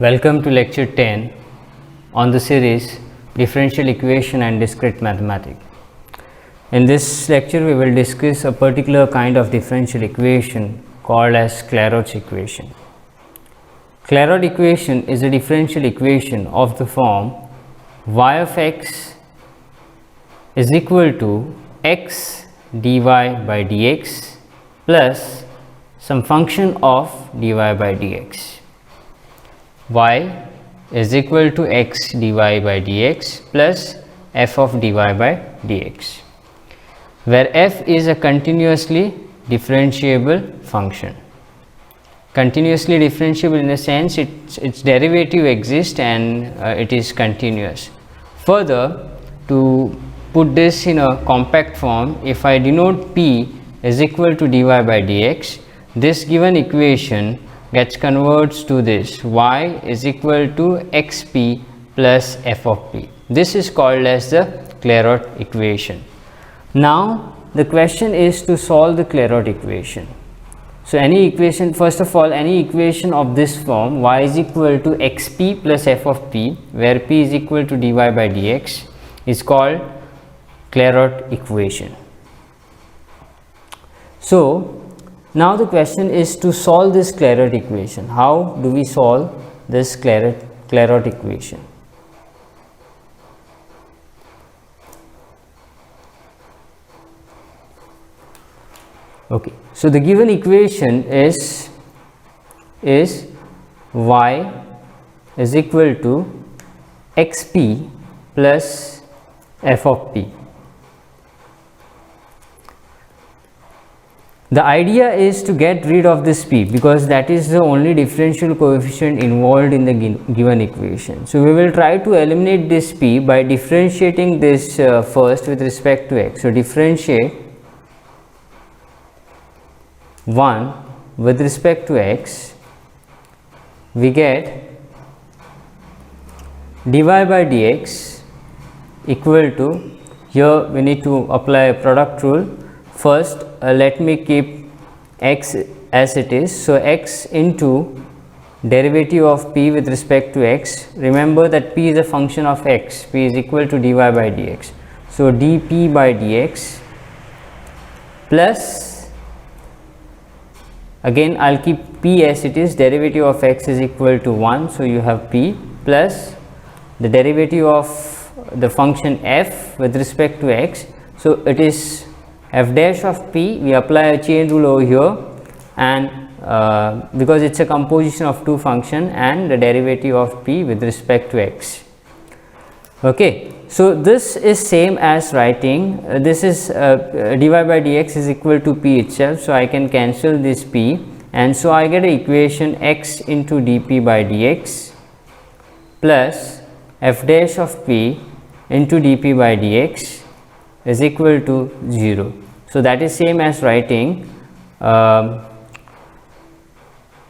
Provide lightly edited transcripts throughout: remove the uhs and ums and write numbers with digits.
Welcome to lecture 10 on the series Differential Equation and Discrete Mathematics. In this lecture we will discuss a particular kind of differential equation called as Clairaut's equation. Clairaut equation is a differential equation of the form y of x is equal to x dy by dx plus some function of dy by dx. Y is equal to x dy by dx plus f of dy by dx, where f is a continuously differentiable function. Continuously differentiable in the sense its derivative exists and it is continuous. Further, to put this in a compact form, if I denote p is equal to dy by dx, this given equation gets converts to this y is equal to xp plus f of p. This is called as the Clairaut equation. Now the question is to solve the Clairaut equation. So any equation, first of all, any equation of this form y is equal to xp plus f of p, where p is equal to dy by dx, is called Clairaut equation. So now the question is to solve this Clairaut equation. How do we solve this Clairaut equation? Okay, so the given equation is y is equal to xp plus f of p. The idea is to get rid of this p because that is the only differential coefficient involved in the given equation. So we will try to eliminate this p by differentiating this first with respect to x. So differentiate 1 with respect to x, we get dy by dx equal to, here we need to apply a product rule. First let me keep x as it is, so x into derivative of p with respect to x. Remember that p is a function of x, p is equal to dy by dx, so dp by dx plus, again I will keep p as it is, derivative of x is equal to 1, so you have p plus the derivative of the function f with respect to x, so it is f dash of p. We apply a chain rule over here, and because it is a composition of two functions, and the derivative of p with respect to x. Okay, so this is same as writing this is dy by dx is equal to p itself, so I can cancel this p, and so I get an equation x into dp by dx plus f dash of p into dp by dx is equal to 0. So that is same as writing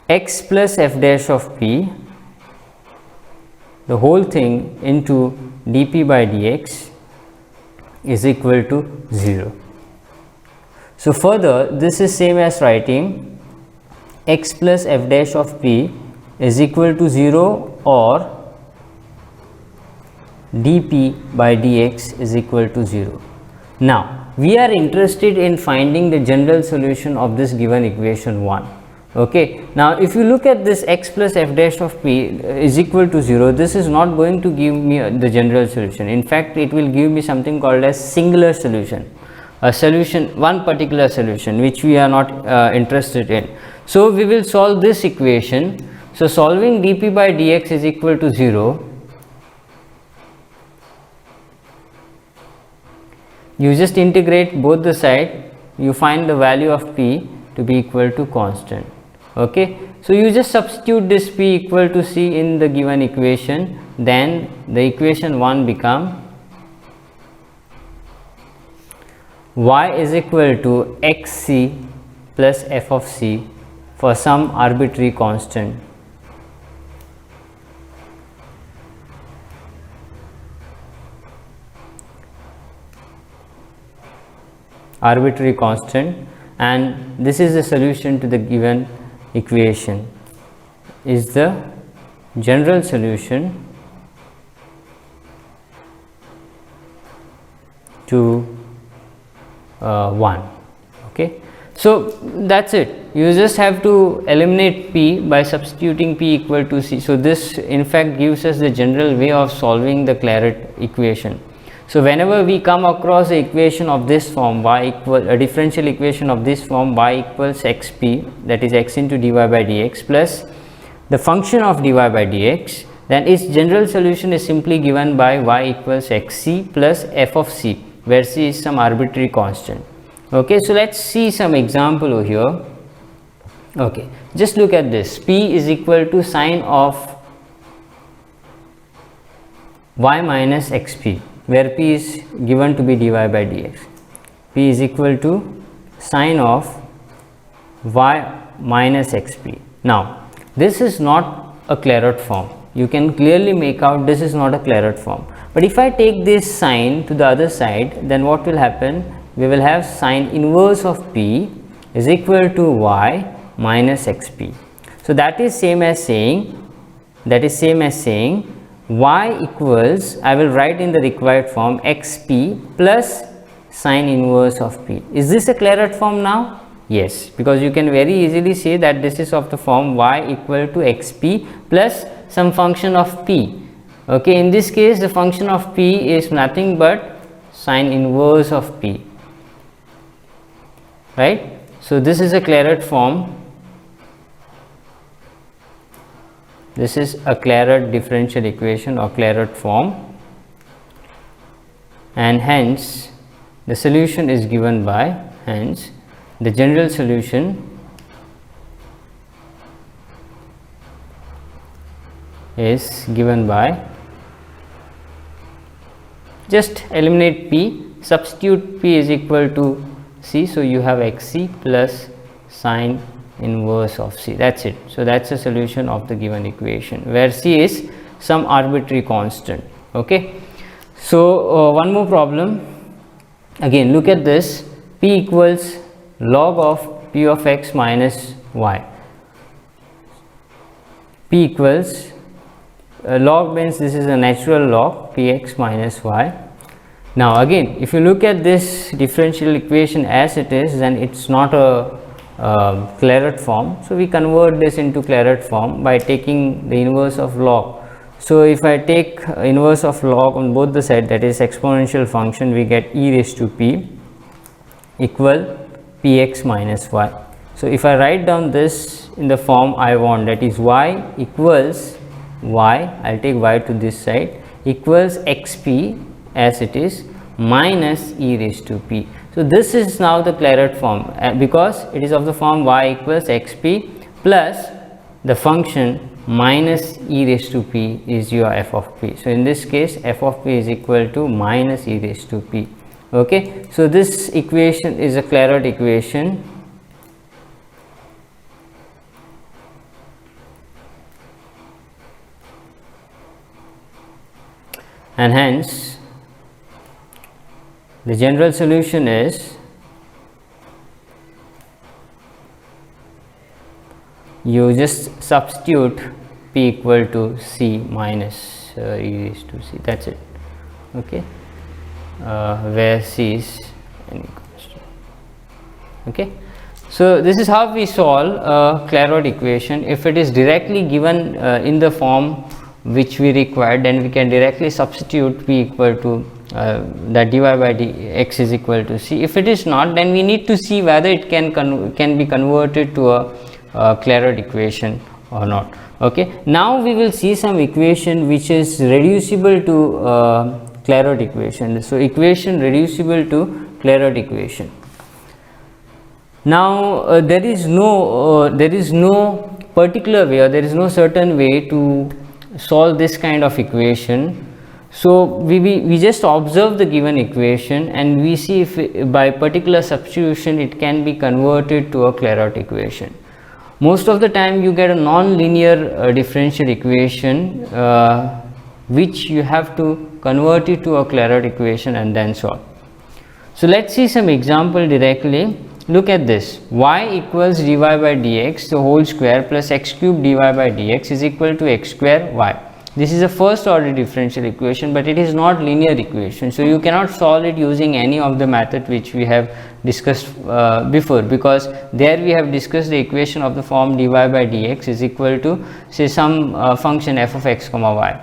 x plus f dash of p, the whole thing, into dp by dx is equal to 0. So further this is same as writing x plus f dash of p is equal to 0 or dp by dx is equal to 0. Now we are interested in finding the general solution of this given equation 1. Okay, now if you look at this x plus f dash of p is equal to 0, this is not going to give me the general solution. In fact, it will give me something called as singular solution, a solution, one particular solution which we are not interested in. So we will solve this equation. So solving dp by dx is equal to 0, you just integrate both the side, you find the value of p to be equal to constant. Okay, so you just substitute this p equal to c in the given equation, then the equation 1 become y is equal to xc plus f of c for some arbitrary constant. Arbitrary constant, and this is the solution to the given equation, is the general solution to 1. Okay, so that's it. You just have to eliminate p by substituting p equal to c. So this in fact gives us the general way of solving the Clairaut equation. So whenever we come across a equation of this form, a differential equation of this form, y equals xp, that is x into dy by dx plus the function of dy by dx, then its general solution is simply given by y equals xc plus f of c, where c is some arbitrary constant. Okay, so let's see some example over here. Okay, just look at this. P is equal to sine of y minus xp, where p is given to be dy by dx. P is equal to sine of y minus xp. Now, this is not a Clairaut form. You can clearly make out this is not a Clairaut form. But if I take this sine to the other side, then what will happen? We will have sine inverse of p is equal to y minus xp. So that is same as saying y equals, I will write in the required form, xp plus sine inverse of p. Is this a Clairaut form now? Yes, because you can very easily say that this is of the form y equal to xp plus some function of p. Okay, in this case the function of p is nothing but sine inverse of p, right? So this is a Clairaut form. This is a Clairaut differential equation or Clairaut form, and hence the solution is given by, hence the general solution is given by, just eliminate p, substitute p is equal to c, so you have xc plus sine inverse of c. That's it. So that's the solution of the given equation, where c is some arbitrary constant. Okay, so one more problem. Again, look at this. P equals log of p of x minus y. P equals log means this is a natural log px minus y. Now again, if you look at this differential equation as it is, then it's not a Clairaut form. So we convert this into Clairaut form by taking the inverse of log. So if I take inverse of log on both the sides, that is exponential function, we get e raised to p equal px minus y. So if I write down this in the form I want, that is y equals y, I will take y to this side, equals xp as it is minus e raised to p. So this is now the Clairaut form, because it is of the form y equals xp plus the function minus e raised to p is your f of p. So in this case f of p is equal to minus e raised to p. Okay, so this equation is a Clairaut equation. And hence the general solution is, you just substitute p equal to c minus e raised to c. That's it. Okay, where c is any constant. Okay, so this is how we solve a Clairaut equation. If it is directly given in the form which we require, then we can directly substitute p equal to that dy by dx is equal to c. If it is not, then we need to see whether it can be converted to a Clairaut equation or not. Okay, now we will see some equation which is reducible to Clairaut equation. So equation reducible to Clairaut equation. Now there is no particular way, or there is no certain way to solve this kind of equation. So we just observe the given equation and we see if by particular substitution it can be converted to a Clairaut equation. Most of the time you get a non-linear differential equation which you have to convert it to a Clairaut equation and then solve. So let's see some example directly. look at this, y equals dy by dx the whole square plus x cube dy by dx is equal to x square y. This is a first order differential equation, but it is not linear equation. So, you cannot solve it using any of the method which we have discussed before, because there we have discussed the equation of the form dy by dx is equal to say some function f of x comma y.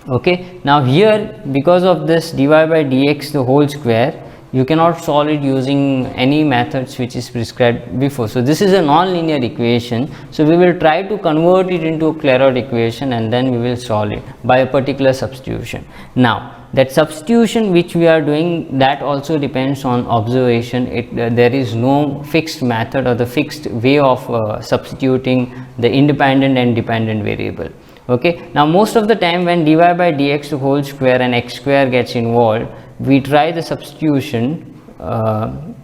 Okay. Now, here because of this dy by dx the whole square, you cannot solve it using any methods which is prescribed before. So, this is a non-linear equation. So, we will try to convert it into a Clairaut equation and then we will solve it by a particular substitution. Now, that substitution which we are doing, that also depends on observation. There is no fixed method or the fixed way of substituting the independent and dependent variable. Okay. Now, most of the time when dy by dx the whole square and x square gets involved, we try the substitution. I'll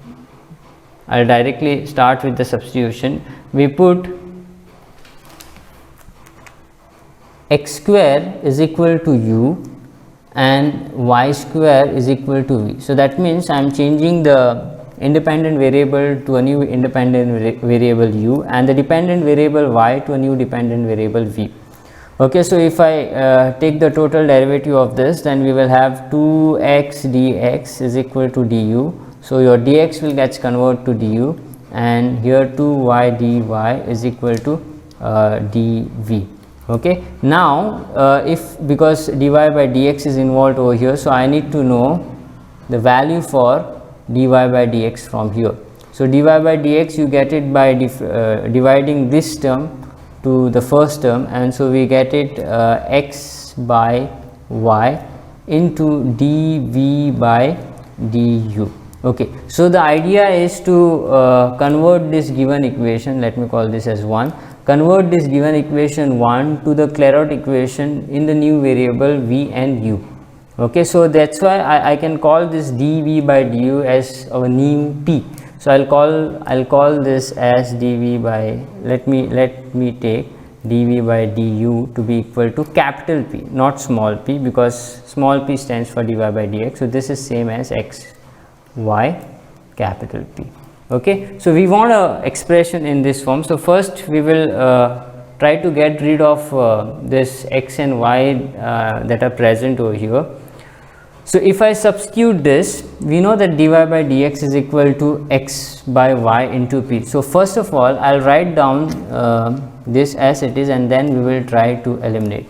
directly start with the substitution. We put x square is equal to u and y square is equal to v. So, that means I am changing the independent variable to a new independent variable u and the dependent variable y to a new dependent variable v. Okay, so if I take the total derivative of this, then we will have 2x dx is equal to du. So, your dx will get converted to du and here 2y dy is equal to dv. Okay. Now, if because dy by dx is involved over here, so I need to know the value for dy by dx from here. So, dy by dx you get it by dividing this term to the first term, and so we get it x by y into dv by du. Okay. So, the idea is to convert this given equation, let me call this as 1, convert this given equation 1 to the Clairaut equation in the new variable v and u. Okay. So, that is why I can call this dv by du as our new t. So, I'll call this as dv by, let me take dv by du to be equal to capital P, not small p, because small p stands for dy by dx. So, this is same as x y capital P. Okay. So, we want a expression in this form. So, first we will try to get rid of this x and y that are present over here. So, if I substitute this, we know that dy by dx is equal to x by y into p. So, first of all I will write down this as it is and then we will try to eliminate.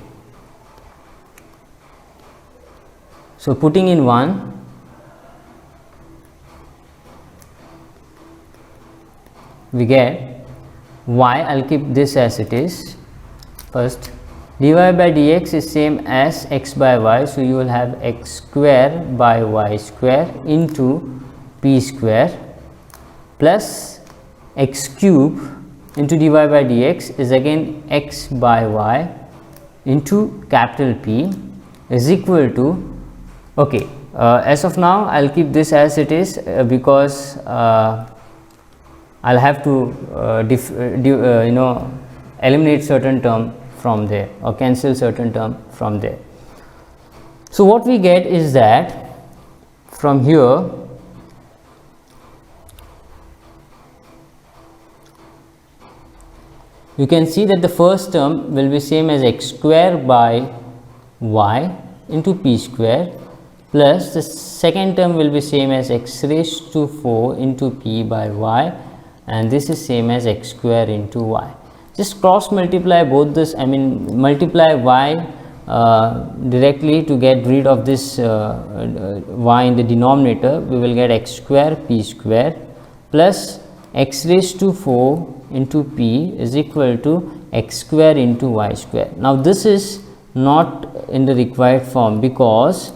So, putting in 1, we get y, I will keep this as it is first. Dy by dx is same as x by y. So, you will have x square by y square into p square plus x cube into dy by dx is again x by y into capital P is equal to, okay, as of now I will keep this as it is because I will have to eliminate certain term from there or cancel certain term from there. So, what we get is that from here you can see that the first term will be same as x square by y into p square plus the second term will be same as x raised to 4 into p by y, and this is same as x square into y. Just cross multiply both this, I mean multiply y directly to get rid of this y in the denominator. We will get x square p square plus x raised to 4 into p is equal to x square into y square. Now, this is not in the required form because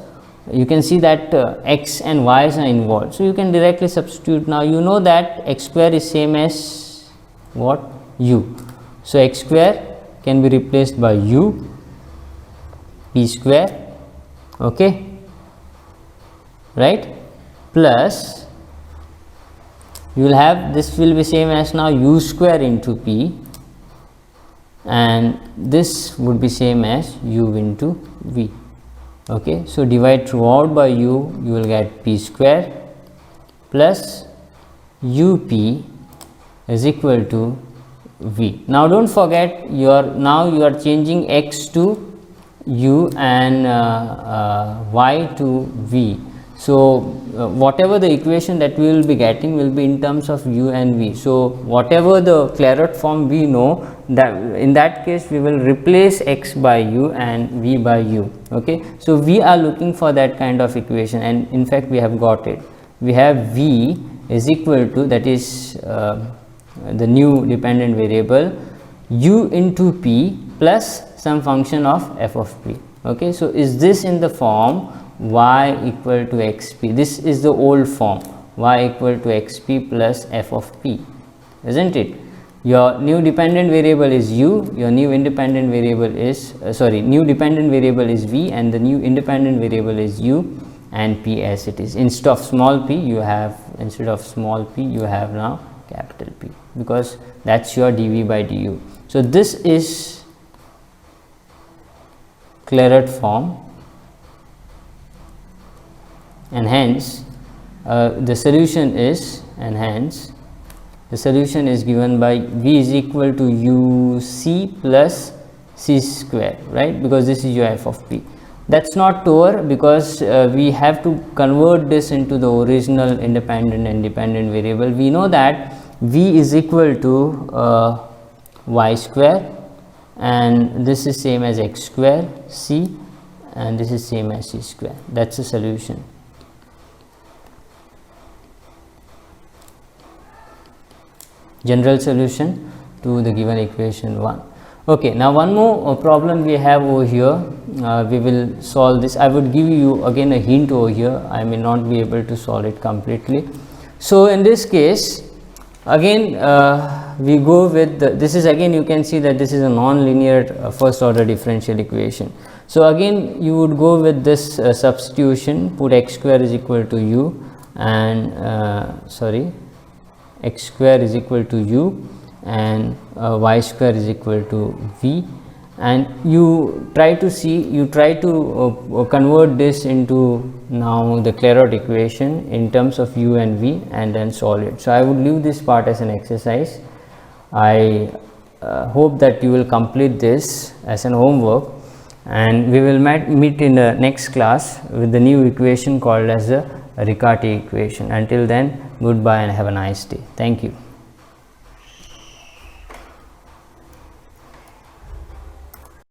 you can see that x and y's are involved. So, you can directly substitute. Now, you know that x square is same as what? U. So, x square can be replaced by u p square, okay, right, plus you will have this will be same as now u square into p, and this would be same as u into v. Okay. So, divide throughout by u, you will get p square plus up is equal to v. Now don't forget, you are changing x to u and y to v. So whatever the equation that we will be getting will be in terms of u and v. So whatever the Clairaut form we know, that in that case we will replace x by u and v by u. Okay, so we are looking for that kind of equation, and in fact we have got it. We have v is equal to, that is the new dependent variable, u into p plus some function of f of p. Okay, so is this in the form y equal to xp? This is the old form, y equal to xp plus f of p, isn't it? Your new dependent variable is u, your new independent variable is new dependent variable is v, and the new independent variable is u and p as it is. Instead of small p you have now capital P, because that's your dv by du. So this is Clairaut form, and hence the solution is given by v is equal to u c plus c square, right, because this is your f of p. That's not over, because we have to convert this into the original independent and dependent variable. We know that v is equal to y square, and this is same as x square c, and this is same as c square. That's the solution. General solution to the given equation 1. Okay, now one more problem we have over here. We will solve this. I would give you again a hint over here. I may not be able to solve it completely. So in this case, again we go with this is, again you can see that this is a non-linear first order differential equation. So again you would go with this substitution, put x square is equal to u and x square is equal to u and y square is equal to v, and you try to convert this into now the Clairaut equation in terms of u and v, and then solve it. So I would leave this part as an exercise. I hope that you will complete this as an homework, and we will meet in the next class with the new equation called as the Riccati equation. Until then, goodbye and have a nice day. Thank you.